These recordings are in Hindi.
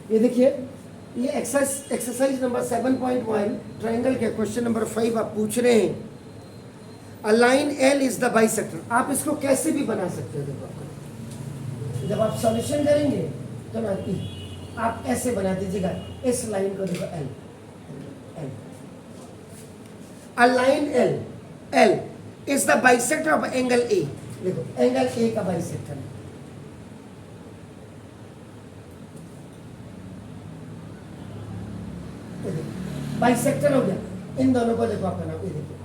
ये देखिए, ये एक्सरसाइज नंबर 7.1 ट्रायंगल के क्वेश्चन नंबर 5 आप पूछ रहे हैं। A line L is the bisector. आप इसको कैसे भी बना सकते हो। देखो आपको जब आप सॉल्यूशन करेंगे तो ना आप ऐसे बना दीजिएगा इस लाइन को। देखो L L, a line L L is the bisector of angle ए। देखो एंगल ए का बाइसेक्टर है। बाइसेक्टर हो गया इन दोनों को। देखो आपका नाम, ये देखो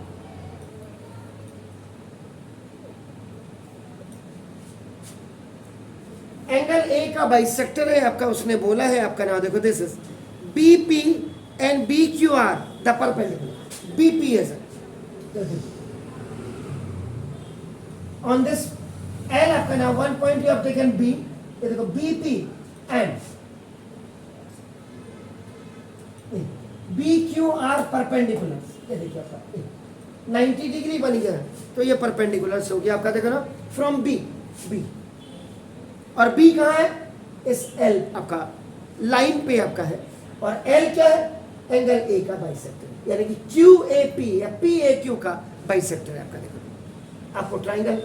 एंगल ए का बाइसेक्टर है आपका। उसने बोला है आपका नाम, देखो this is BP and B Q are the perpendicular. BP है ऑन दिस एल आपका नाम 1 point you have taken B. ये देखो BP and B Q are perpendicular. ये देखिए आपका 90 डिग्री बन गया तो ये परपेंडिकुलर हो गया आपका। देखो ना फ्रॉम बी, बी और बी कहाँ है, इस एल आपका लाइन पे आपका है। और एल क्या है, एंगल ए का बाइसेक्टर, यानी कि क्यू ए पी या पी ए क्यू का बाइसेक्टर है आपका। देखो आपको ट्राइंगल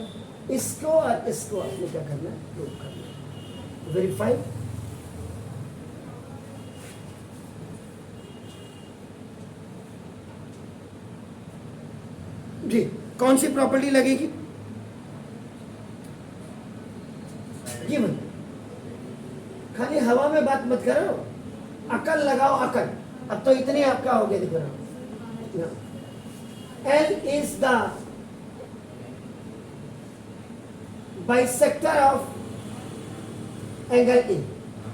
इसको और इसको आपने क्या करना है, प्रूव करना है, वेरीफाई। जी कौन सी प्रॉपर्टी लगेगी, गिवन। खाली हवा में बात मत करो, अकल लगाओ अकल। अब तो इतने आपका हो गया। देखो L is the bisector of angle A.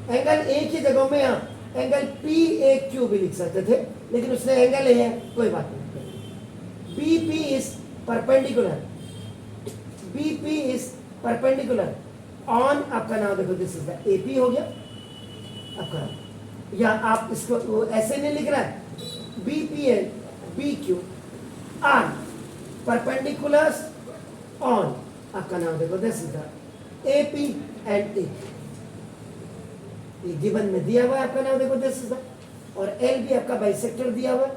Angle A की जगह में आप एंगल पी ए क्यू भी लिख सकते थे, लेकिन उसने एंगल ए है, कोई बात नहीं। BP is perpendicular, BP is perpendicular on आपका नाम देखो दिस इज द AP हो गया आपका। या आप इसको ऐसे नहीं लिख रहा है, BPN BQ are perpendiculars on आपका नाम देखो this is the AP and A। ये गिवन में दिया हुआ है आपका नाम देखो दिस इज द, और L भी आपका बाइसेक्टर दिया हुआ है।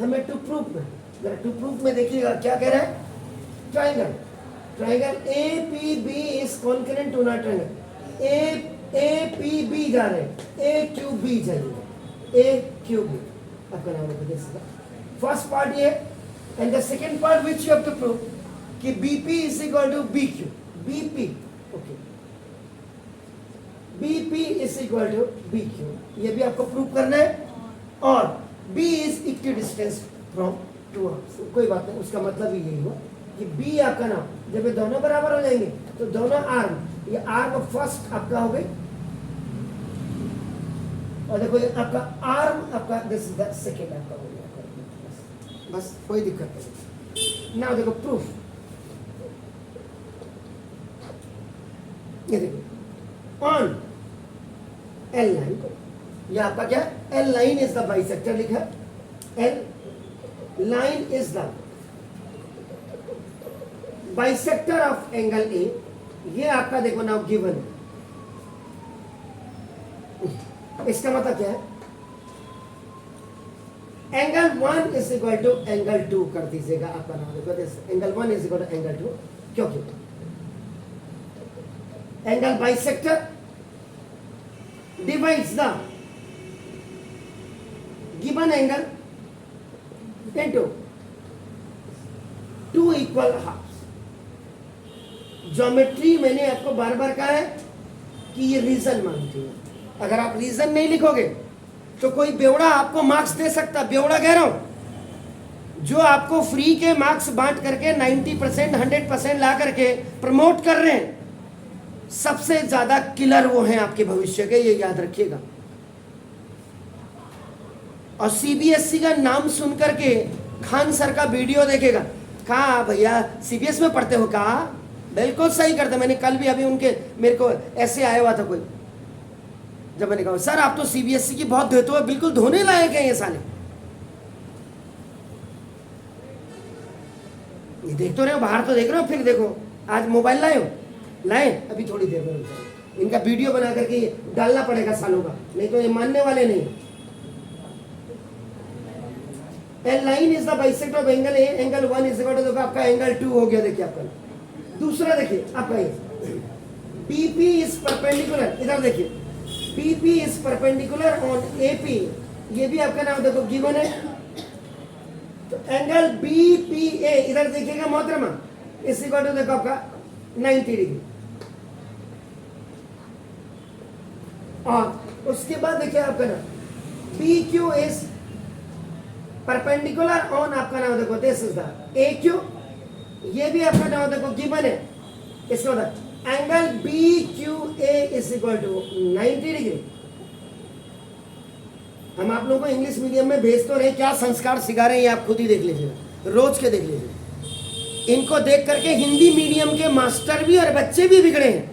हमें टू प्रूफ में, जरा टू प्रूफ में देखिएगा क्या कह रहा है। Triangle, triangle A P B is concurrent to not triangle. A P B जा रहे हैं, ए क्यू बी जाइए, ए क्यू बी आपका नाम है। फर्स्ट पार्ट ये, and the second part which you have to prove कि BP is equal to B Q. BP okay, BP is equal to B Q, ये भी आपको प्रूव करना है। और B is equidistant from two arms. कोई बात नहीं, उसका मतलब ही यही हुआ कि बी आपका नाम जब ये दोनों बराबर हो जाएंगे तो दोनों आर्म, ये आर्म फर्स्ट आपका हो गई, और देखो ये आपका आर्म आपका दिस इज द सेकेंड आपका हो गया। बस कोई दिक्कत नहीं। नाउ देखो प्रूफ, ये देखो ऑन एल लाइन, ये आपका क्या, L line is the bisector लिखा है। L line is the bisector of angle A। ये आपका देखो नाउ गिवन। इसका मतलब क्या है, angle 1 is equal to angle 2 कर दीजिएगा आपका नाम देखो। Angle 1 is equal to angle 2, क्योंकि angle bisector divides the given angle into 2 equal halves. Geometry मैंने आपको बार बार कहा है कि ये रीजन मांगती है। अगर आप रीजन नहीं लिखोगे तो कोई बेवड़ा आपको मार्क्स दे सकता, बेवड़ा कह रहा हूं, जो आपको फ्री के मार्क्स बांट करके 90% 100% ला करके प्रमोट कर रहे हैं, सबसे ज्यादा किलर वो हैं आपके भविष्य के, ये याद रखिएगा। और सीबीएसई का नाम सुन करके खान सर का वीडियो देखेगा, कहा भैया सीबीएस में पढ़ते हो, कहा बिल्कुल सही करते। मैंने कल भी अभी उनके मेरे को ऐसे आया हुआ था कोई, जब मैंने कहा सर आप तो सीबीएसई की बहुत देते हो, बिल्कुल धोने लायक है ये साले। ये देख तो रहे हो, बाहर तो देख रहे हो, फिर देखो आज मोबाइल लाए हो, लाए अभी थोड़ी देर में इनका वीडियो बना करके डालना पड़ेगा सालों का, नहीं तो ये मानने वाले नहीं। A line is the bisector of angle A, angle 1 is equal to, देखो आपका एंगल 2 हो गया। देखिए आपका दूसरा, देखिए आपका ये बीपी इज परपेंडिकुलर, इधर देखिए BP is perpendicular on AP, ये भी आपका नाम देखो गिवन है। तो एंगल बीपीए इधर देखिएगा मोहतरमा, इस इक्वल टू देखो आपका 90 डिग्री। और उसके बाद देखिए आपका ना P Q is perpendicular on, आपका नाम देखो this is the A Q, ये भी आपका नाम देखो गिवन है। इसके बाद angle B Q A is equal to 90 degree. हम आप लोगों को इंग्लिश मीडियम में भेज तो रहे, क्या संस्कार सिखा रहे हैं आप खुद ही देख लीजिएगा, रोज के देख लीजिए। इनको देख करके हिंदी मीडियम के मास्टर भी और बच्चे भी बिगड़े हैं।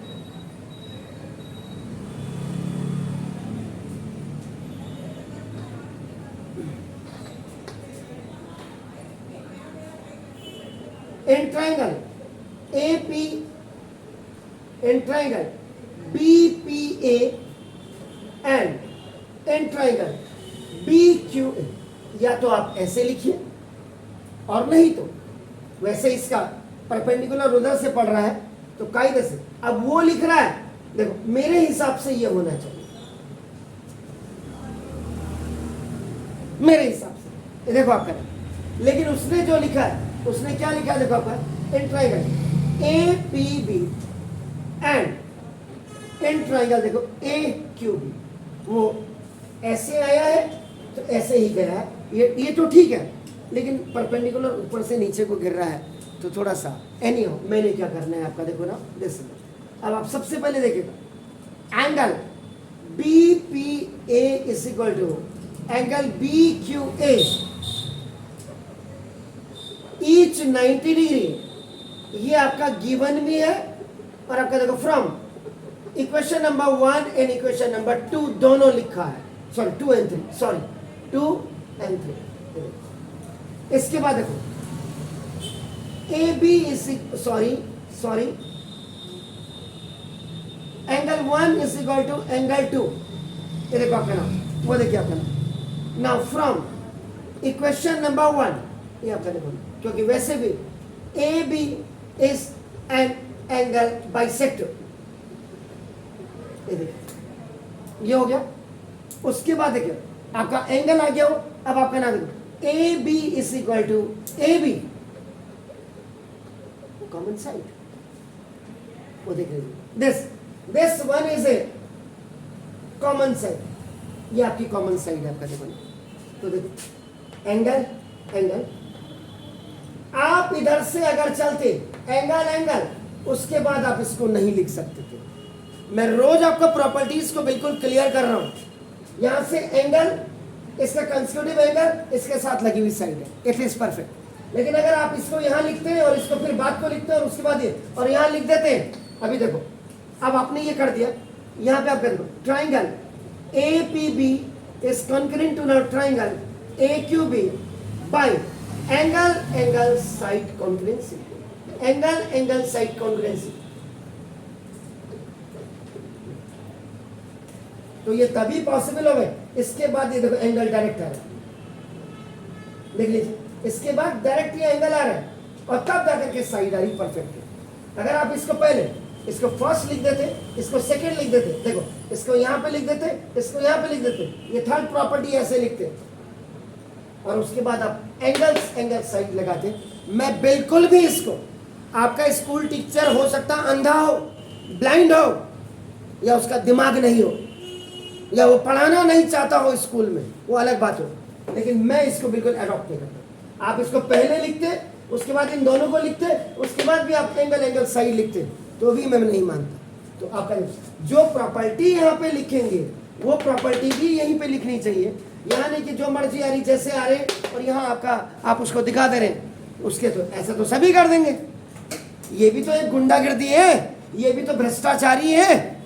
In triangle AP, in triangle BPA and in triangle BQA, या तो आप ऐसे लिखिए और नहीं तो वैसे इसका परपेंडिकुलर उधर से पड़ रहा है तो कायदे से अब वो लिख रहा है, देखो मेरे हिसाब से ये होना चाहिए, मेरे हिसाब से ये देखो आपका, लेकिन उसने जो लिखा है उसने क्या लिखा है देखो आपका in triangle APB and in triangle देखो AQB, वो ऐसे आया है तो ऐसे ही गया है, ये तो ठीक है, लेकिन परपेंडिकुलर ऊपर से नीचे को गिर रहा है तो थोड़ा सा एनी हो। मैंने क्या करना है आपका देखो ना दिस। अब आप सबसे पहले देखिएगा angle BPA is equal to angle BQA each 90 degree, ये आपका गिवन भी है और आपका देखो from equation number 1 and equation number 2 दोनों लिखा है, सॉरी 2 and 3, सॉरी 2 and 3। इसके बाद देखो AB is sorry angle 1 is equal to angle 2, ये देखो आपका नाम, वो देखिए आपका नाम। नाउ फ्रॉम इक्वेशन नंबर 1, ये आपका देखो, क्योंकि वैसे भी AB is an angle bisector, ये देखिए ये हो गया। उसके बाद देखिए आपका एंगल आ गया हो, अब आपका नाम देखो AB is equal to AB common side, वो देख लीजिए this one is a common side, ये आपकी कॉमन साइड है आपका देखो। तो देखो एंगल आप इधर से अगर चलते एंगल उसके बाद आप इसको नहीं लिख सकते थे। मैं रोज आपको प्रॉपर्टीज को बिल्कुल क्लियर कर रहा हूं। यहां से एंगल, इसका कंसेक्यूटिव एंगल इसके साथ लगी हुई साइड है, इट इज परफेक्ट। लेकिन अगर आप इसको यहां लिखते हैं और इसको फिर बात को लिखते हैं और उसके बाद ये और यहां लिख देते हैं, अभी देखो अब आपने ये कर दिया, यहां पे आप कर दो triangle APB is concurrent to triangle AQB by angle side congruency, angle side congruency. तो ये तभी पॉसिबल हो गए। इसके बाद ये देखो एंगल डायरेक्ट आ रहा है, देख लीजिए, इसके बाद डायरेक्ट ये एंगल आ रहा है और तब जाकर के साइड आ रही परफेक्ट। अगर आप इसको पहले इसको फर्स्ट लिख देते, इसको सेकंड लिख देते, देखो इसको यहाँ पे लिख देते, इसको यहाँ पे लिख देते, ये थर्ड प्रॉपर्टी ऐसे लिखते और उसके बाद आप एंगल साइड लगाते। मैं बिल्कुल भी इसको, आपका स्कूल टीचर हो सकता अंधा हो, ब्लाइंड हो, या उसका दिमाग नहीं हो, या वो पढ़ाना नहीं चाहता हो स्कूल में, वो अलग बात हो, लेकिन मैं इसको बिल्कुल अडॉप्ट नहीं करता। आप इसको पहले लिखते, उसके बाद इन दोनों को लिखते, उसके बाद भी आप एंगल साइड लिखते, तो भी मैं नहीं मानता। तो आपका जो प्रॉपर्टी यहाँ पे लिखेंगे वो प्रॉपर्टी भी यहीं पे लिखनी चाहिए, यहाँ नहीं कि जो मर्जी आ रही जैसे आ रहे और यहाँ आपका आप उसको दिखा दे रहे उसके, तो ऐसा तो सभी कर देंगे। ये भी तो एक गुंडागिर्दी है, ये भी तो भ्रष्टाचारी है।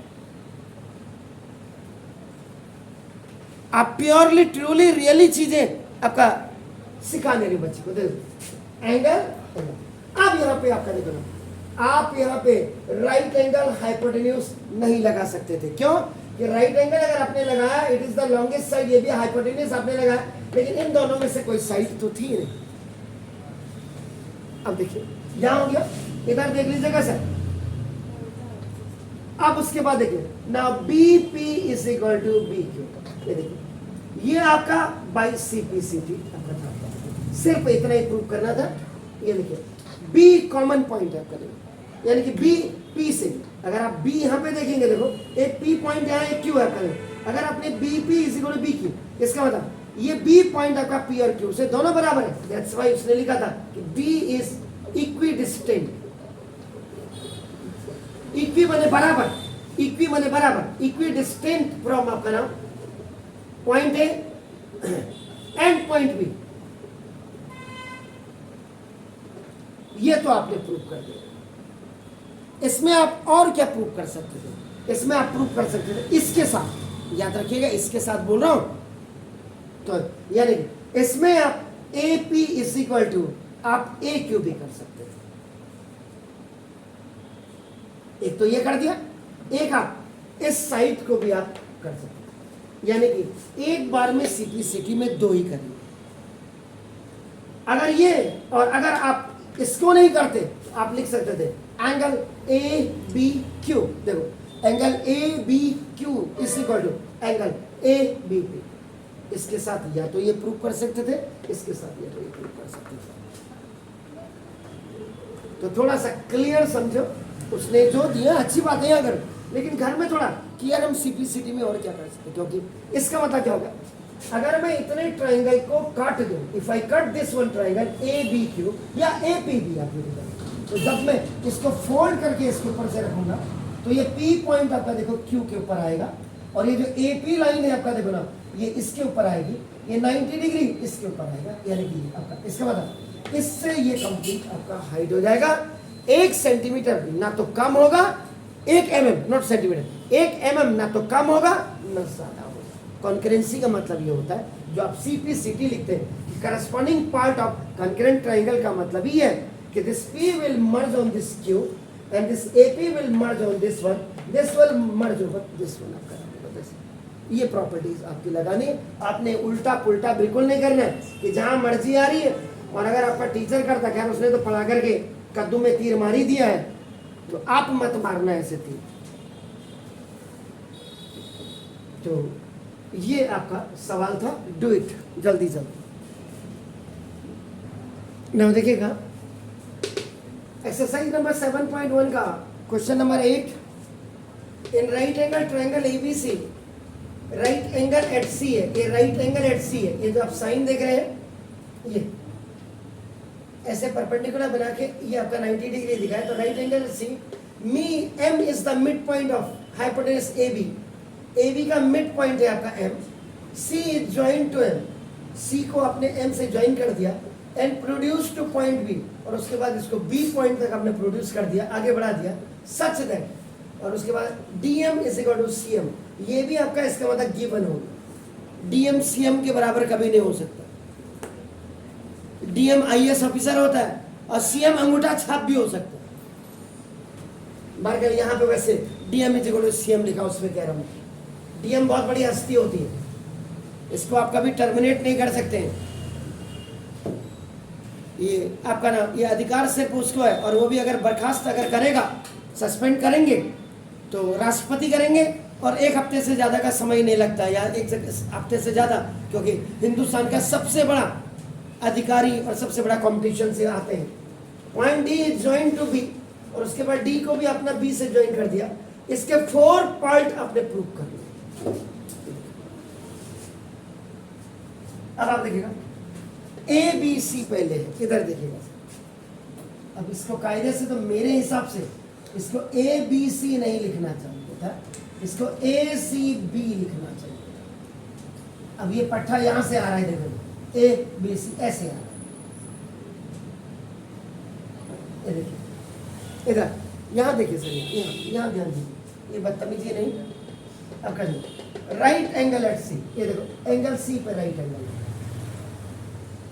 आप प्योरली ट्रूली रियली चीजें आपका सिखाने रहे बच्चे को। देखो एंगल, अब यहाँ पे आपका देखो आप यहाँ पे राइट एंगल हाइपोटेन्यूज नहीं लगा सकते थे। क्यों? कि राइट एंगल अगर आपने लगाया, it is the longest side, ये भी हाइपोटेन्यूज आपने लगाया, लेकिन इन दोनों में से कोई साइड तो थी नहीं। अब देखिए यहां हो गया, इधर देख लीजिएगा सर। अब उसके बाद देखिए ना, B P is equal to B Q. ये देखिए, ये आपका by C P C T आपका था, सिर्फ इतना ही प्रूव करना था। ये देखिए बी कॉमन पॉइंट है आपका, देखो यानी कि बी पी से, अगर आप बी यहाँ पे देखेंगे, देखो एक पी पॉइंट यहाँ, एक क्यू है आपका। अगर आपने B P is equal to B Q, इसका मतलब ये बी पॉइंट आपका पी और क्यू से दोनों बराबर है। दैट्स व्हाई उसने लिखा था कि बी इज इक्विडिस्टिंक्ट। इक्वी बने बराबर, इक्वी बने बराबर, इक्विडिस्टिंक्ट फ्रॉम आपका नाम point A and point B. ये तो आपने प्रूव कर दिया। इसमें आप और क्या प्रूव कर सकते थे? इसमें आप प्रूव कर सकते थे इसके साथ, याद रखिएगा इसके साथ बोल रहा हूं, तो यानी इसमें आप A P is equal to आप ए क्यू भी कर सकते थे। एक तो ये कर दिया, एक आप इस साइड को भी आप कर सकते थे, यानी कि एक बार में सिटी में दो ही करेंगे। अगर ये और अगर आप इसको नहीं करते, आप लिख सकते थे एंगल ए बी क्यू। देखो angle A B Q is equal to angle A B P. इसके साथ या तो ये प्रूव कर सकते थे, इसके साथ या तो ये प्रूव कर सकते थे। तो थोड़ा सा क्लियर समझो, उसने जो दिया अच्छी बात है अगर, लेकिन घर में थोड़ा कि यार हम सिटी में और क्या कर सकते, क्योंकि इसका मतलब क्या होगा, अगर मैं इतने ट्राइंगल को काट दूं, if I cut this one triangle A B Q या ए पी बी, आप तो जब मैं इसको फोल्ड करके इसके ऊपर से रखूंगा तो ये पी पॉइंट आपका देखो क्यू के ऊपर आएगा, और ये जो ए पी लाइन है आपका देखो ना, ये इसके ऊपर आएगी, ये 90 डिग्री इसके ऊपर आएगा, यानी कि आपका इसका मतलब इससे ये कंप्लीट आपका हाइट हो जाएगा 1 सेंटीमीटर, ना तो कम होगा, 1 mm नॉट सेंटीमीटर, 1 mm ना तो कम होगा ना ज्यादा होगा। कॉन्करेंसी का मतलब ये होता है, जो आप सी पी सी टी लिखते हैं, corresponding part of concurrent triangle का मतलब ही है कि this P will merge on this Q and this AP will merge on this one, this will merge over this one। आपका ये प्रॉपर्टीज आपकी लगानी, आपने उल्टा पुल्टा बिल्कुल नहीं करना है कि जहां मर्जी आ रही है। और अगर आपका टीचर करता, खैर उसने तो पढ़ा करके कद्दू में तीर मारी दिया है, तो आप मत मारना ऐसे तीर। तो ये आपका सवाल था, डू इट जल्दी जल्दी। ना देखिएगा एक्सरसाइज नंबर 7.1 का question number 8। In right angle triangle ABC, right angle at C है, ये राइट एंगल एट सी है, ये जो आप साइन देख रहे हैं, ये ऐसे परपेंडिकुलर बना के ये आपका 90 डिग्री दिखा है, तो राइट एंगल एट सी, मी M is the mid point of hypotenuse A B. A B का मिड पॉइंट है आपका M, C is join to M, C को आपने एम से ज्वाइन कर दिया, and produce to point B, और उसके बाद इसको बी पॉइंट तक आपने प्रोड्यूस कर दिया, आगे बढ़ा दिया, सच दैट, और उसके बाद DM is equal to CM. ये भी आपका इसका मतलब गिवन होगा, डीएम सीएम के बराबर कभी नहीं हो सकता। डीएम आईएएस ऑफिसर होता है और सीएम अंगूठा छाप भी हो सकता है। बार यहाँ पे वैसे DM is equal to CM लिखा, उसमें कह रहा हूँ डीएम बहुत बड़ी हस्ती होती है, इसको आप कभी टर्मिनेट नहीं कर सकते हैं। ये आपका ना ये अधिकार सिर्फ उसको है, और वो भी अगर बर्खास्त अगर करेगा, सस्पेंड करेंगे तो राष्ट्रपति करेंगे, और 1 हफ्ते से ज़्यादा का समय नहीं लगता, या 1 हफ्ते से ज़्यादा, क्योंकि हिंदुस्तान का सबसे बड़ा अधिकारी और सबसे बड़ा कंपटीशन से आते हैं। Point D is join to B, और उसके बाद डी को भी अपना बी से ज्वाइन कर दिया, इसके 4 पार्ट आपने प्रूव कर दिया। अब आप देखिएगा ए बी सी पहले है, इधर देखिएगा। अब इसको कायदे से तो मेरे हिसाब से इसको ए बी सी नहीं लिखना चाहिए था, इसको ए सी बी लिखना चाहिए। अब ये पट्टा यहां से आ रहा है, देखो ए बी सी ऐसे आ रहा है, ये देखिए इधर, यहाँ देखिए सर, यहाँ ध्यान दीजिए, ये बदतमीजी नहीं। अब कर राइट एंगल एट सी, ये देखो एंगल सी पे राइट एंगल,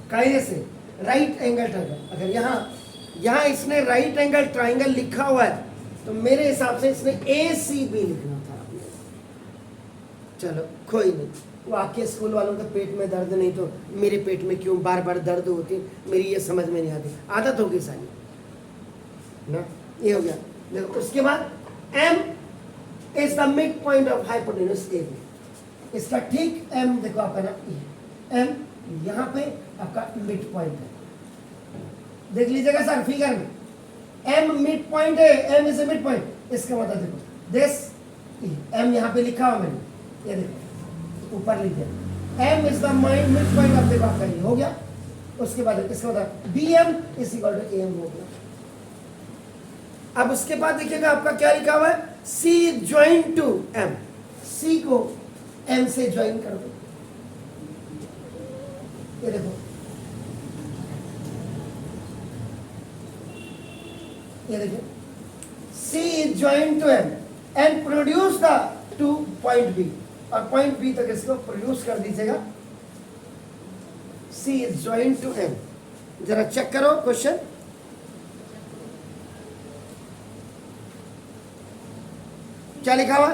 कायदे से राइट एंगल ट्रायंगल, अगर यहाँ यहाँ इसने राइट एंगल ट्राइंगल लिखा हुआ है, तो मेरे हिसाब से इसने ACB लिखना था आपने। चलो कोई नहीं, वो आपके स्कूल वालों के पेट में दर्द नहीं तो मेरे पेट में क्यों बार बार दर्द होती, मेरी ये समझ में नहीं आती, आदत होगी सारी ना। ये हो गया। देखो उसके बाद M is the mid point of hypotenuse AB। इसका ठीक M देखो आपका ना, M यहाँ पे आपका मिड पॉइंट है, देख लीजिएगा सर फिगर में, M मिड पॉइंट है, M is a mid point. इसका मतलब देखो दिस M यहाँ पे लिखा हुआ मैंने, ये देखो ऊपर लिख दिया, M is the mid point of देखो आपका, ये हो गया। उसके बाद इसका मतलब BM is equal to AM हो गया। अब उसके बाद देखिएगा आपका क्या लिखा हुआ है, C join to M, C को M से ज्वाइन कर दो, ये देखो ये देखिए C is joined to M and produce the to point B, और point B तक इसको प्रोड्यूस कर दीजिएगा। C is joined to M, जरा चेक करो क्वेश्चन, क्या लिखा हुआ,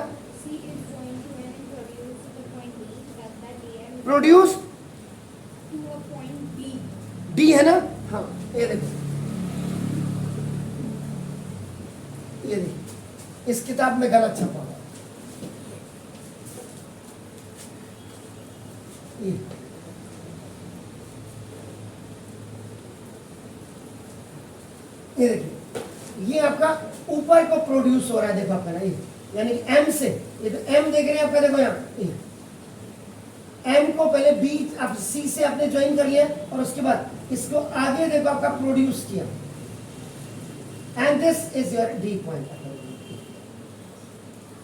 प्रोड्यूस D है ना, हाँ ये देखो, ये देखिए इस किताब में गलत छपा हुआ, ये देखिए ये आपका ऊपर को प्रोड्यूस हो रहा है, देखो आपका ना, ये यानी कि M से, ये तो M देख रहे हैं आपका, देखो यहाँ M को पहले B आप C से आपने ज्वाइन कर लिया और उसके बाद इसको आगे देखो आपका प्रोड्यूस किया, and this is your D point,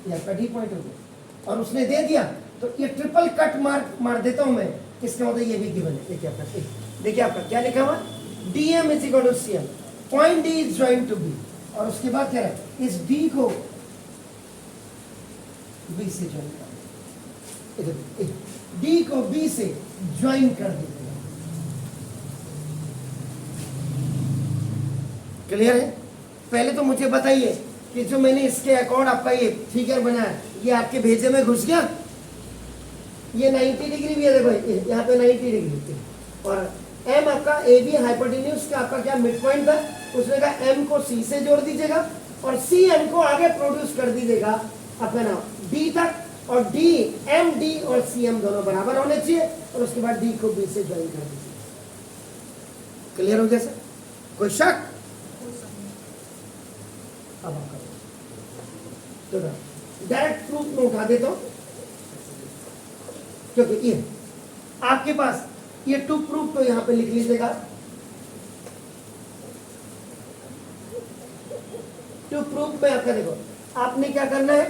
ये आपका D पॉइंट हो गया। और उसने दे दिया तो ये ट्रिपल कट मार देता हूं मैं, इसका मतलब ये भी गिवन है। देखिए आपका क्या लिखा हुआ, DM is equal to CM, point D is join to B, और उसके बाद क्या है, इस D को B से ज्वाइन कर, D को B से ज्वाइन कर दीजिएगा। क्लियर है? पहले तो मुझे बताइए कि जो मैंने इसके अकॉर्ड आपका ये फिगर बनाया, ये आपके भेजे में घुस गया, ये 90 डिग्री भी है, देखो यहाँ पे 90 डिग्री, और M आपका AB हाइपोटेन्यूज का आपका क्या मिड पॉइंट था, उसने कहा M को C से जोड़ दीजिएगा और C M को आगे प्रोड्यूस कर दीजिएगा आपका नाम D तक, और D M D और C M दोनों बराबर होने चाहिए, और उसके बाद D को B से ज्वाइन कर दीजिए। क्लियर हो गया सर? कोई शक? अब आप करो तो डायरेक्ट प्रूफ में उठा देता हूं, क्योंकि ये आपके पास ये टू प्रूफ तो यहां पे लिख लीजिएगा, टू प्रूफ में आपका देखो आपने क्या करना है,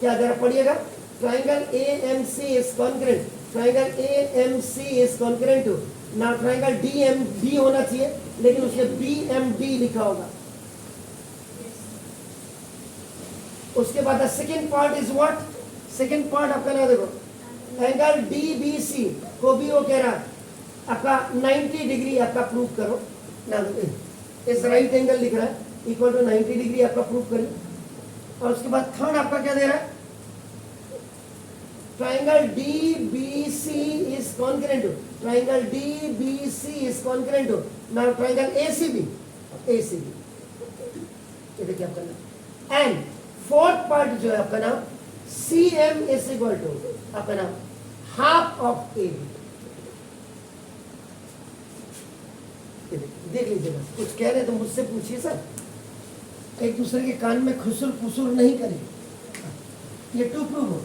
क्या जरा पढ़िएगा, triangle AMC is concurrent, triangle AMC is concurrent to, ना ट्राइंगल DMD होना चाहिए, लेकिन उसने BMD लिखा होगा। उसके बाद second part is what, second part आपका ना देखो, एंगल DBC को भी वो कह रहा है आपका 90 डिग्री आपका प्रूफ करो ना, इस राइट एंगल लिख रहा है इक्वल टू 90 डिग्री आपका प्रूफ करिए। और उसके बाद थर्ड आपका क्या दे रहा है, triangle DBC is concurrent to, triangle DBC is concurrent to, now triangle ACB ये देखिए आपका नाम, एंड फोर्थ पार्ट जो है आपका नाम CM इज इक्वल टू आपका नाम हाफ ऑफ AB। देख लीजिएगा, कुछ कह रहे तो मुझसे पूछिए सर, एक दूसरे के कान में खुसुर फुसुर नहीं करिए। ये टू प्रूफ हो,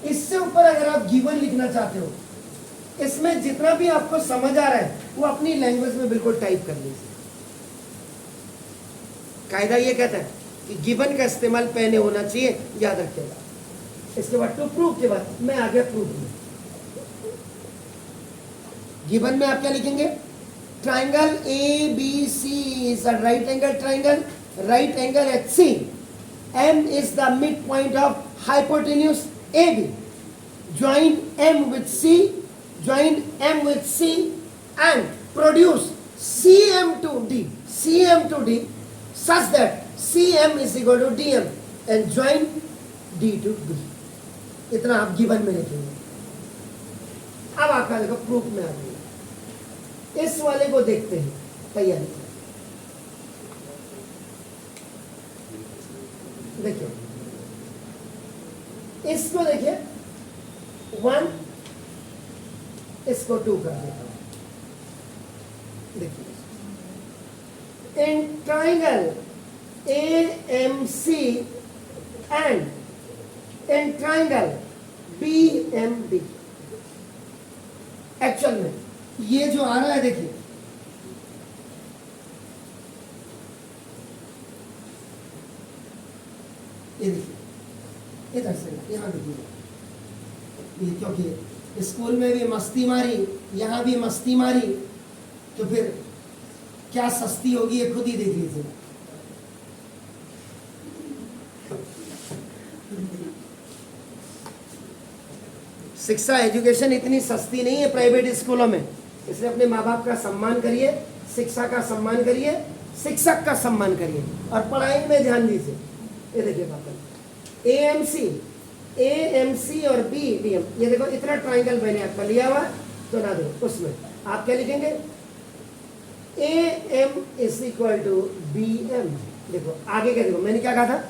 इससे ऊपर अगर आप गिवन लिखना चाहते हो, इसमें जितना भी आपको समझ आ रहा है वो अपनी लैंग्वेज में बिल्कुल टाइप कर लीजिए। कायदा ये कहता है कि गिवन का इस्तेमाल पहले होना चाहिए, याद रखिएगा। इसके बाद टू प्रूफ के बाद मैं आगे प्रूफ दूं। गिवन में आप क्या लिखेंगे, triangle ABC is a right angle triangle, right angle at C, M is the midpoint of hypotenuse AB, join M with C, join M with C and produce CM to D such that CM is equal to DM and join D to B. इतना आप गिवन में लिखेंगे। अब आपका देखो प्रूफ में आ गया। इस वाले को देखते हैं तैयारी। देखिए इसको देखिए 1, इसको 2 कर देता हूं। देखिए in triangle AMC and in triangle BMD, actual में ये जो आ रहा है देखिए, ये देखिए इधर से यहाँ देखिए, ये क्योंकि स्कूल में भी मस्ती मारी, यहाँ भी मस्ती मारी, तो फिर क्या सस्ती होगी ये खुद ही देख लीजिए। शिक्षा एजुकेशन इतनी सस्ती नहीं है प्राइवेट स्कूलों में, इसलिए अपने माँ बाप का सम्मान करिए, शिक्षा का सम्मान करिए, शिक्षक का सम्मान करिए और पढ़ाई में ध्यान दीजिए। ये देखिए पापा, AMC और BDM, ये देखो इतना ट्राइंगल मैंने आपका लिया हुआ तो ना दो, उसमें आप क्या लिखेंगे AM is equal to BM। देखो आगे क्या, देखो मैंने क्या कहा था,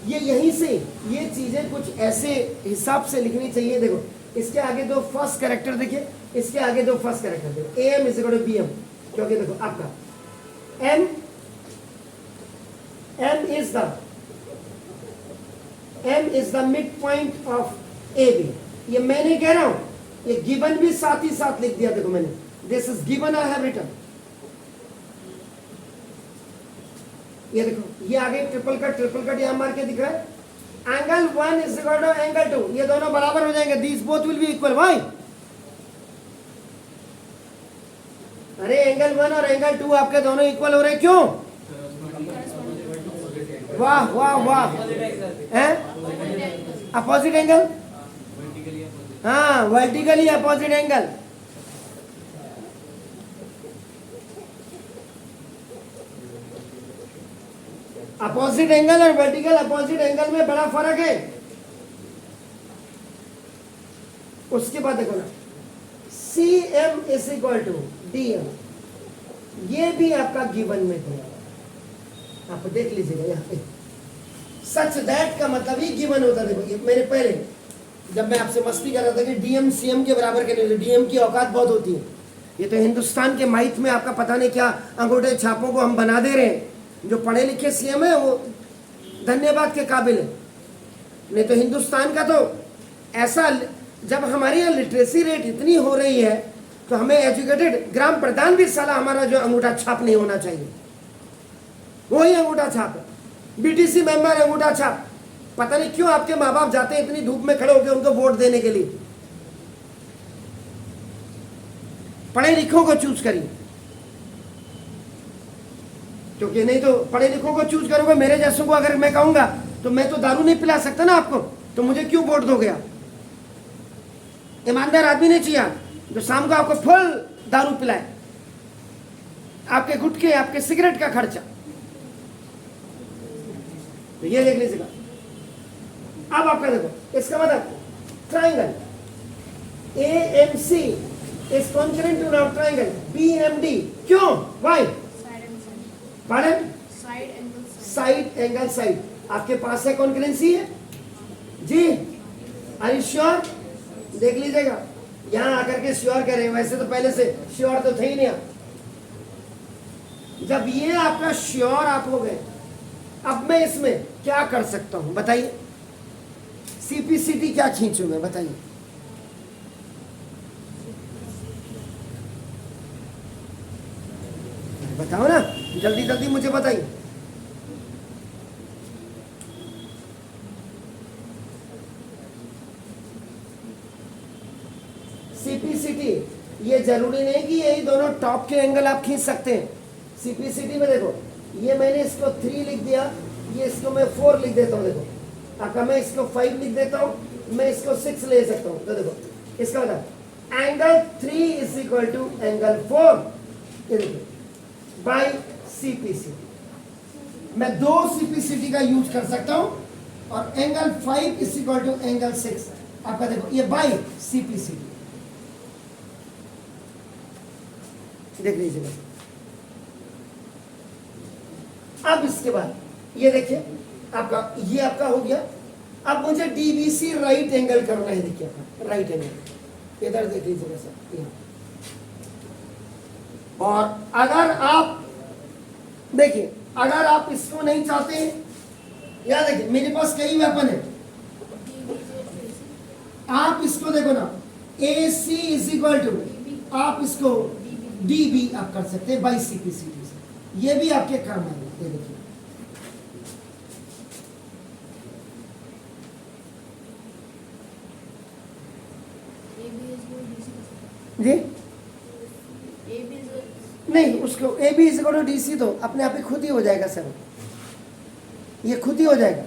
ये यहीं से ये चीजें कुछ ऐसे हिसाब से लिखनी चाहिए। देखो इसके आगे दो फर्स्ट कैरेक्टर देखिए, इसके आगे दो फर्स्ट कैरेक्टर देखो, AM is equal to BM, क्योंकि देखो आपका M is the mid point of AB। ये मैंने कह रहा हूं, ये गिवन भी साथ ही साथ लिख दिया। देखो मैंने this is given, I have written. ये देखो ये आगे ट्रिपल कट यहां मार के दिख रहा है। Angle 1 is equal to angle 2, ये दोनों बराबर हो जाएंगे, these both will be equal. Why? अरे एंगल 1 और एंगल 2 आपके दोनों इक्वल हो रहे, क्यों? वाह वाह वाह, हैं? अपोजिट एंगल, हाँ vertically opposite angle. Opposite angle और वर्टिकल अपोजिट एंगल में बड़ा फर्क है। उसके बाद देखो ना, CM is equal to DM, ये भी आपका गिवन में दिया, आप देख लीजिएगा यहाँ पे। सच दैट का मतलब ही गिवन होता है। देखो ये मेरे पहले जब मैं आपसे मस्ती कर रहा था कि DM CM के बराबर के लिए, DM की औकात बहुत होती है। ये तो हिंदुस्तान के माइथ में आपका पता नहीं क्या अंगूठे छापों को हम बना दे रहे हैं। जो पढ़े लिखे CM है वो धन्यवाद के काबिल है, नहीं तो हिंदुस्तान का तो ऐसा, जब हमारे यहाँ लिटरेसी रेट इतनी हो रही है तो हमें एजुकेटेड ग्राम प्रधान भी साला हमारा जो अंगूठा छाप नहीं होना चाहिए, वही अंगूठा छाप है। BTC मेंबर अंगूठा छाप, पता नहीं क्यों आपके माँ बाप जाते हैं इतनी धूप में खड़े होकर उनको वोट देने के लिए। पढ़े लिखों को चूज करिए, क्योंकि नहीं तो पढ़े लिखों को चूज करोगे, मेरे जैसों को अगर मैं कहूंगा तो मैं तो दारू नहीं पिला सकता ना आपको, तो मुझे क्यों वोट दोगे आप? ईमानदार आदमी नहीं चाहिए जो शाम को आपको फुल दारू पिलाए, आपके गुटके आपके सिगरेट का खर्चा। तो ये देख लीजिएगा। अब आपका देखो इसका मतलब triangle AMC is concurrent to now triangle BMD, क्यों? व्हाई? पढ़ें साइड एंगल साइड, आपके पास है कॉन्करेंसी है जी? Are you sure? देख लीजिएगा, यहां आकर के श्योर करें, वैसे तो पहले से श्योर तो थे ही नहीं आप। जब ये आपका श्योर आप हो गए, अब मैं इसमें क्या कर सकता हूं बताइए? CPCT क्या खींचूं मैं बताइए? बताओ ना, जल्दी जल्दी मुझे बताइए। CPCT, ये जरूरी नहीं कि यही दोनों टॉप के एंगल आप खींच सकते हैं। CPCT में देखो, ये मैंने इसको 3 लिख दिया, ये इसको मैं 4 लिख देता हूँ। देखो अगर मैं इसको 5 लिख देता हूँ, मैं इसको 6 ले सकता हूँ। तो देखो इसका मतलब angle 3 is equal to angle 4। ये देखो बाई सीपीसीटी। मैं 2 सीपीसीटी का यूज कर सकता हूं और angle 5 is equal to angle 6 आपका देखो ये बाई सीपीसीटी देख लीजिएगा। अब इसके बाद ये देखिए आपका ये आपका हो गया। अब मुझे डीबीसी राइट एंगल करना है। देखिए आपका राइट एंगल इधर देख लीजिएगा सर यहाँ। और अगर आप देखिए अगर आप इसको नहीं चाहते याद देखिए मेरे पास कई वेपन है। आप इसको देखो ना ए सी इज इक्वल टू आप इसको डी बी आप कर सकते हैं बाई सीपीसीटी से। ये भी आपके काम है। ये देखिए जी नहीं उसको A B is equal to D C तो अपने आप ही खुद ही हो जाएगा सर। ये खुद ही हो जाएगा।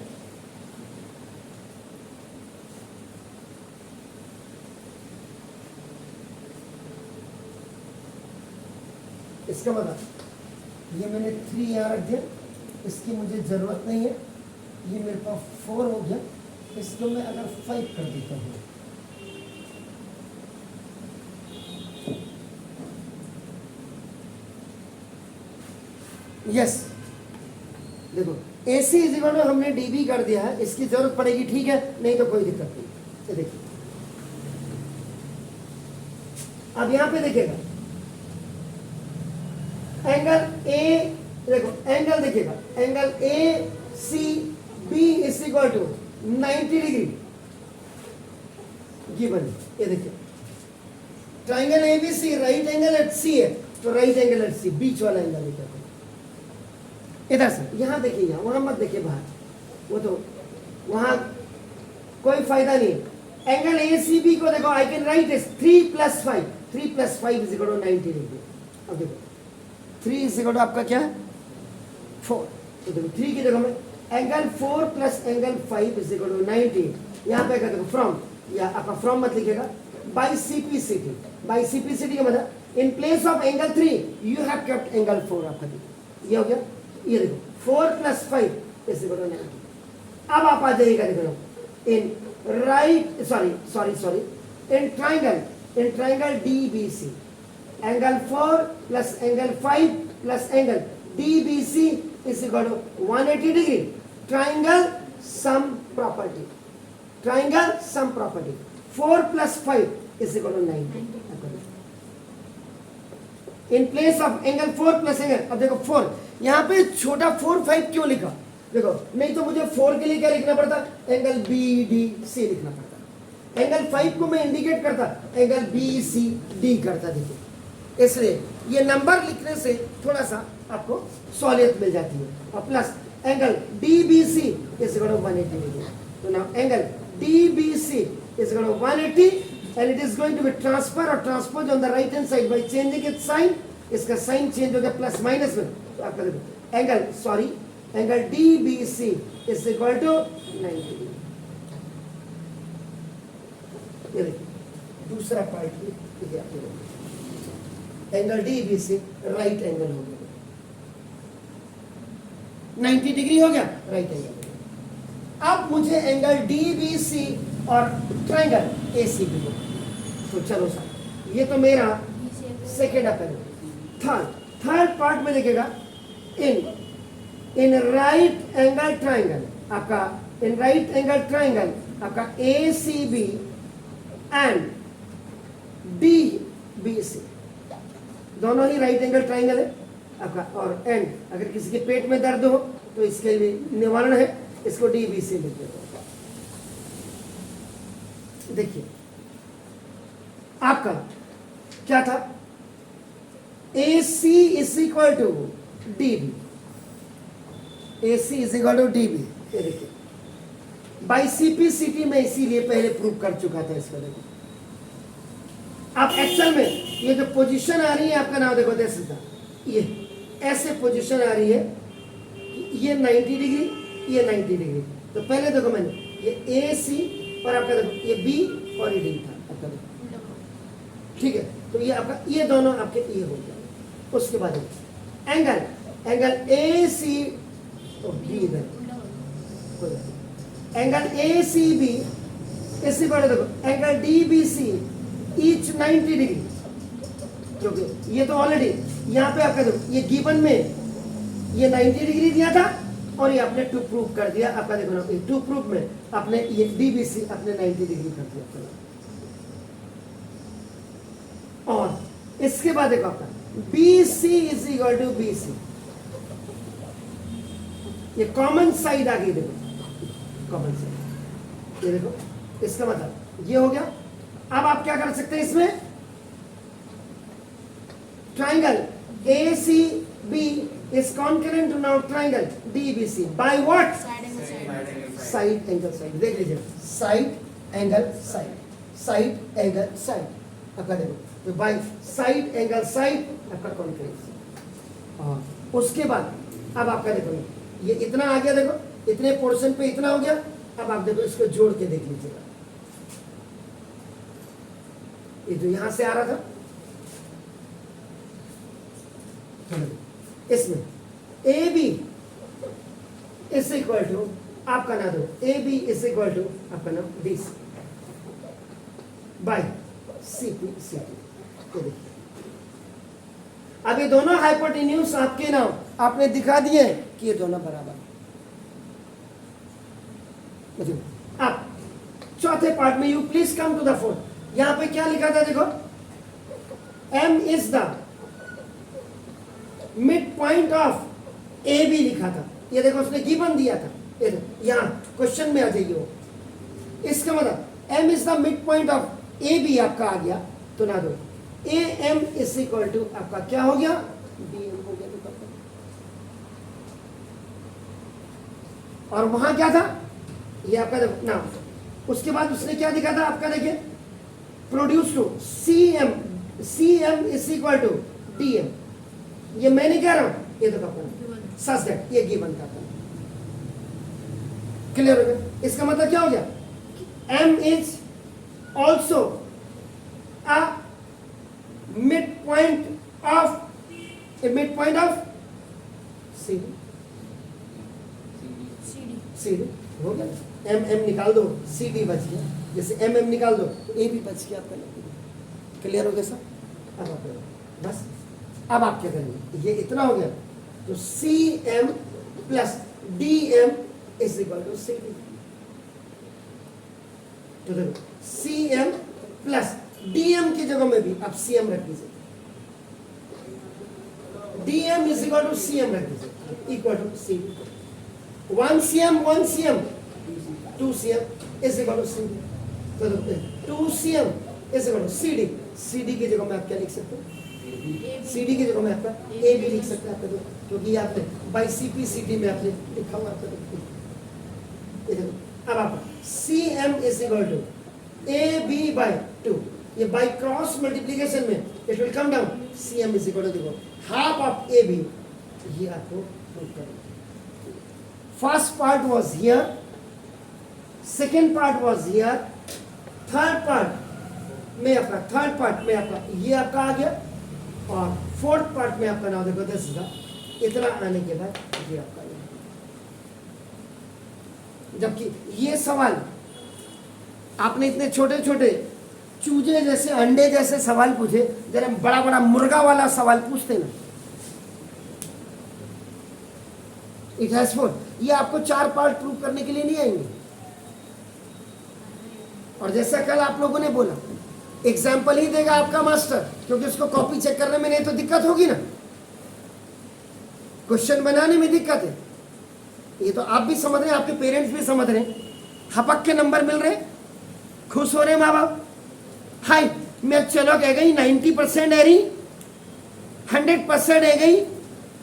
इसका मतलब ये मैंने 3 यहाँ रख दिया इसकी मुझे जरूरत नहीं है। ये मेरे पास 4 हो गया। इसको मैं अगर 5 कर देता हूँ यस देखो ए सी इज इक्वल टू हमने डी बी कर दिया है। इसकी जरूरत पड़ेगी ठीक है नहीं तो कोई दिक्कत नहीं। ये देखिए अब यहां पे देखिएगा एंगल ए देखो एंगल देखिएगा angle A C B is equal to 90 degree given. ये देखिए triangle A B C right angle at C है तो राइट एंगल एट सी बीच वाला एंगल देखिए इधर से यहाँ देखिए यहाँ वहां मत देखिए बाहर वो तो वहां कोई फायदा नहीं। एंगल ए सी बी को देखो I can write is 3 + 5 3 + 5 is equal to 90 degree. अब देखो 3 इज इक्वल टू आपका क्या है 4 तो देखो 3 की जगह में angle 4 + angle 5 is equal to 90। यहाँ पे देखो फ्रॉम या आपका फ्रॉम मत लिखिएगा बाई सीपीसीटी। बाई सीपीसीटी का मतलब इन place of angle 3 you have kept angle 4 आपका ये हो गया। ये देखो 4 + 5 इज इक्वल टू 90। अब आप आ जाइएगा देखो in right sorry in triangle DBC angle 4 + angle 5 + angle DBC is equal to 180 degree. Triangle sum property 4 + 5 is equal to 90। In place of angle 4 + angle अब देखो 4 यहाँ पे छोटा 4 5 क्यों लिखा देखो नहीं तो मुझे 4 के लिए क्या लिखना पड़ता एंगल बी डी सी लिखना पड़ता। एंगल 5 को मैं इंडिकेट करता एंगल बी सी डी करता। देखिए इसलिए ये नंबर लिखने से थोड़ा सा आपको सहूलियत मिल जाती है। और plus angle D B C is equal to 180 degree. तो now angle D B C is equal to 180 and it is going to be transfer or transpose on the right hand side by changing its sign। इसका साइन चेंज हो गया प्लस माइनस में तो आपका देखो angle D B C is equal to 90 degree. ये देखिए दूसरा पार्ट देखिए आपको angle D B C right angle हो गया 90 डिग्री हो गया राइट एंगल। अब मुझे एंगल डी बी सी और ट्राइंगल ए सी बी तो चलो सर ये तो मेरा सेकेंड अपेयर। थर्ड पार्ट में देखिएगा इन राइट एंगल ट्राइंगल आपका इन राइट एंगल ट्राइंगल आपका A C B and D B C दोनों ही राइट एंगल ट्राइंगल है आपका। और एंड अगर किसी के पेट में दर्द हो तो इसके लिए निवारण है इसको डी बी सी लिख देते। देखिए आपका क्या था A C is equal to D B A C is equal to D B. ये देखिए बाई सीपीसीटी में इसीलिए पहले प्रूव कर चुका था इसको। देखो आप एक्चुअल में ये जो पोजीशन आ रही है आपका नाम देखो सीधा ये ऐसे पोजीशन आ रही है ये 90 डिग्री ये 90 डिग्री। तो पहले देखो मैंने ये ए सी और आपका देखो ये बी और ये डी था आपका देखो ठीक है। तो ये आपका ये दोनों आपके ये हो गया। उसके बाद एंगल ए सी बी इधर, एंगल ए सी बी इसी पर देखो angle D B C each 90 degree, क्योंकि ये तो ऑलरेडी यहाँ पे आपका देखो ये गिवन में ये 90 डिग्री दिया था और ये आपने टू प्रूव कर दिया आपका, देखो ना टू प्रूव में आपने ये डीबीसी अपने 90 डिग्री कर दिया। और इसके बाद देखो आपका B C is equal to B C, ये कॉमन साइड आ गई, देखो कॉमन साइड, ये देखो इसका मतलब ये हो गया। अब आप क्या कर सकते हैं इसमें, triangle A C B is concurrent to now triangle DBC by what? Side angle side। देख लीजिए side angle side, side angle side आपका देखो तो by side angle side आपका concurrent। और उसके बाद अब आपका देखो ये इतना आ गया, देखो इतने पोर्शन पे इतना हो गया। अब आप देखो इसको जोड़ के देख लीजिएगा, ये जो यहां से आ रहा था इसमें A B is equal to आपका ना दो A B is equal to आपका नाम D C by C P C T. अब ये दोनों हाइपोटेन्यूज आपके नाम आपने दिखा दिए कि ये दोनों बराबर। अब चौथे पार्ट में you please come to the phone. यहां पे क्या लिखा था देखो, M is the mid point of A B लिखा था, ये देखो उसने गिवन दिया था, ये देखो यहां क्वेश्चन में आ जाइए वो। इसका मतलब M is the mid point of A B आपका आ गया, तो ना दो A M is equal to आपका क्या हो गया, डी एम हो गया। और वहां क्या था ये आपका देखो ना, उसके बाद उसने क्या दिखा था आपका, देखिए produce to C M is equal to D M. ये मैं नहीं कह रहा हूं, ये देखो अपना सच दैट ये गिवन का था। क्लियर हो गया? इसका मतलब क्या हो गया, M is also a mid point of C D हो गया। एम एम निकाल दो, सी डी बच गया, जैसे एम एम निकाल दो तो ए भी बच गया आपका। क्लियर हो गया सर? अब आप बस अब आप क्या करेंगे, ये इतना हो गया तो C M plus D M is equal to C D. तो देखो C M plus D M की जगह में भी आप सी एम रख दीजिए, D M is equal to C M रख दीजिए equal to C D. 1 cm 2 cm is equal to C D. तो 2 cm is equal to C D. C D की जगह में आप क्या लिख सकते हैं, सी डी की जगह में आपका ए भी लिख सकते हैं आपका, क्योंकि आपने by C P C D में आपने लिखा हुआ आपका। अब आप C M is equal to A B by 2, ये बाई क्रॉस मल्टीप्लीकेशन में it will come down C M is equal to half of A B. ये आपको प्रूव करना। First part was here, second part was here, third part में आपका ये आपका आ गया, और फोर्थ पार्ट में आपका नाम देखो दिस इज इतना आने के बाद ये आपका। जबकि ये सवाल आपने इतने छोटे छोटे चूजे जैसे अंडे जैसे सवाल पूछे, जरा बड़ा बड़ा मुर्गा वाला सवाल पूछते ना, इट हैज फोर। ये आपको 4 पार्ट प्रूव करने के लिए नहीं आएंगे। और जैसा कल आप लोगों ने बोला, एग्जाम्पल ही देगा आपका मास्टर, क्योंकि उसको कॉपी चेक करने में नहीं तो दिक्कत होगी ना, क्वेश्चन बनाने में दिक्कत है। ये तो आप भी समझ रहे हैं, आपके पेरेंट्स भी समझ रहे हैं, हपक के नंबर मिल रहे, खुश हो रहे माँ बाप। हाय मैं चलो कह गई 90% है रही, 100% है गई,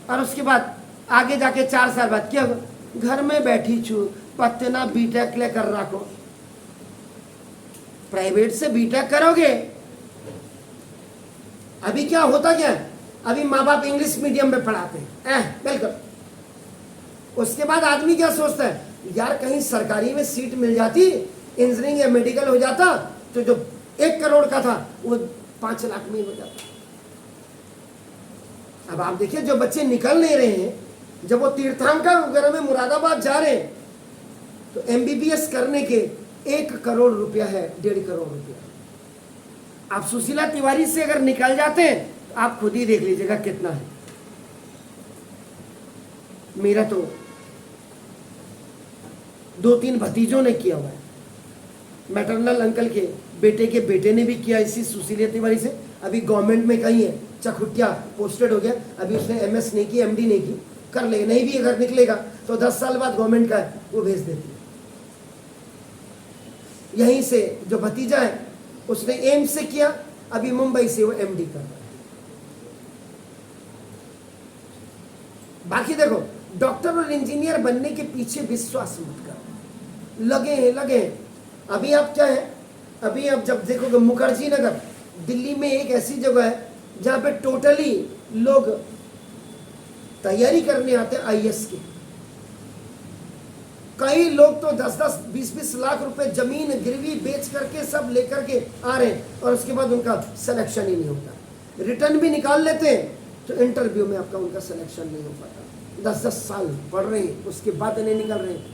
और उसके बाद आगे जाके 4 साल बाद क्या घर में बैठी छू पत्तना बीटेक ले कर रखो। प्राइवेट से बीटेक करोगे, अभी क्या होता क्या, अभी माँ बाप इंग्लिश मीडियम में पढ़ाते हैं बिल्कुल। उसके बाद आदमी क्या सोचता है, यार कहीं सरकारी में सीट मिल जाती, इंजीनियरिंग या मेडिकल हो जाता, तो जो 1 करोड़ का था वो 5 लाख में हो जाता। अब आप देखिए जो बच्चे निकल नहीं रहे हैं, जब वो तीर्थंकर वगैरह में मुरादाबाद जा रहे हैं, तो एमबीबीएस करने के 1 करोड़ रुपया है, 1.5 करोड़ रुपया। आप सुशीला तिवारी से अगर निकल जाते हैं तो आप खुद ही देख लीजिएगा कितना है। मेरा तो 2-3 भतीजों ने किया हुआ है। मैटरनल अंकल के बेटे ने भी किया इसी सुशीला तिवारी से। अभी गवर्नमेंट में कहीं है, चकुटिया पोस्टेड हो गया, अभी उसने एमएस नहीं की, एमडी नहीं की, कर ले, नहीं भी अगर निकलेगा तो 10 साल बाद गवर्नमेंट का है वो भेज देती है। यहीं से जो भतीजा है उसने एम्स से किया, अभी मुंबई से वो एमडी कर रहा है। बाकी देखो, डॉक्टर और इंजीनियर बनने के पीछे विश्वास मत करो, लगे हैं। अभी आप क्या है, अभी आप जब देखोगे मुखर्जी नगर दिल्ली में एक ऐसी जगह है जहां पे टोटली लोग तैयारी करने आते हैं आईएएस की। कई लोग तो 10-10, 20-20 लाख रुपए जमीन गिरवी बेच करके सब लेकर के आ रहे हैं, और उसके बाद उनका सिलेक्शन ही नहीं होता। रिटर्न भी निकाल लेते हैं तो इंटरव्यू में आपका उनका सिलेक्शन नहीं हो पाता। 10-10 साल पढ़ रहे हैं, उसके बाद नहीं निकल रहे हैं,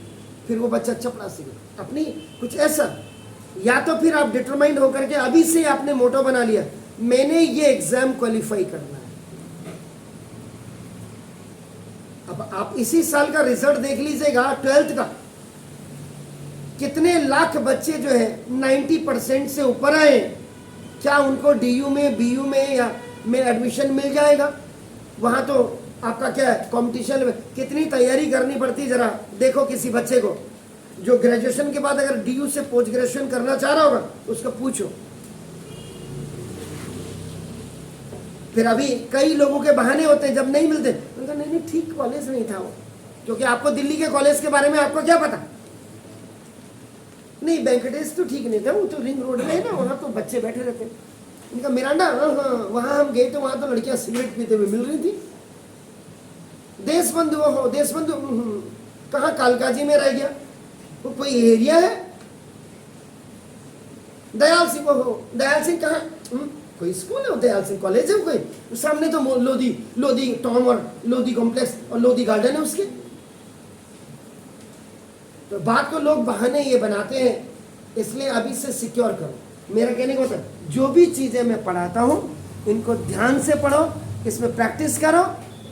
फिर वो बच्चा चपरासी अपनी कुछ ऐसा। या तो फिर आप डिटरमाइंड होकर के अभी से आपने मोटो बना लिया, मैंने ये एग्जाम क्वालिफाई करना है। अब आप इसी साल का रिजल्ट देख लीजिएगा 12th का, कितने लाख बच्चे जो है 90% से ऊपर आए। क्या उनको डीयू में, बीयू में या में एडमिशन मिल जाएगा? वहां तो आपका क्या है, कंपटीशन में कितनी तैयारी करनी पड़ती। जरा देखो किसी बच्चे को जो ग्रेजुएशन के बाद अगर डीयू से पोस्ट ग्रेजुएशन करना चाह रहा होगा, उसको पूछो। फिर अभी कई लोगों के बहाने होते हैं जब नहीं मिलते, उनका नहीं ठीक कॉलेज नहीं था वो, क्योंकि आपको दिल्ली के कॉलेज के बारे में आपको क्या पता। नहीं, वेंकटेश तो ठीक नहीं था, वो तो रिंग रोड में है ना, वहां तो बच्चे बैठे रहते हैं। उनका मिरांडा, हाँ वहां हम गए तो वहां तो लड़कियां सिगरेट पीते हुए मिल रही थी। देशबंधु, हो देशबंधु कहाँ, कालकाजी में रह गया, वो कोई एरिया है। दयाल सिंह, हो दयाल सिंह कहाँ, कोई स्कूल है? दयाल सिंह कॉलेज है कोई? सामने तो लोधी टॉम और लोधी कॉम्प्लेक्स और लोधी गार्डन है उसके। तो बात को लोग बहाने ये बनाते हैं, इसलिए अभी से सिक्योर करो। मेरा कहने का मतलब, जो भी चीजें मैं पढ़ाता हूं इनको ध्यान से पढ़ो, इसमें प्रैक्टिस करो,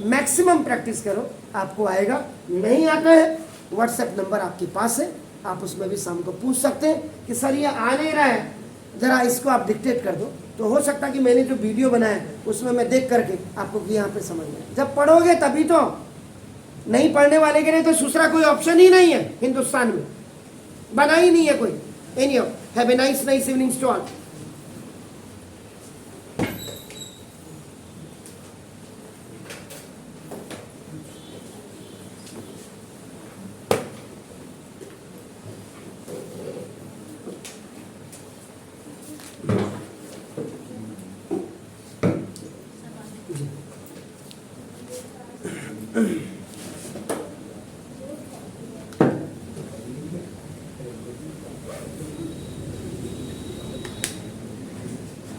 मैक्सिमम प्रैक्टिस करो, आपको आएगा। नहीं आता है, व्हाट्सएप नंबर आपके पास है, आप उसमें भी शाम को पूछ सकते हैं कि सर ये आ नहीं रहा है, जरा इसको आप डिक्टेट कर दो। तो हो सकता है कि मैंने जो वीडियो बनाया उसमें मैं देख करके आपको यहाँ पे समझ में। जब पढ़ोगे तभी तो, नहीं पढ़ने वाले के लिए तो दूसरा कोई ऑप्शन ही नहीं है हिंदुस्तान में, बना ही नहीं है कोई। Anyhow, have a nice evening to all.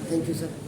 Thank you, sir.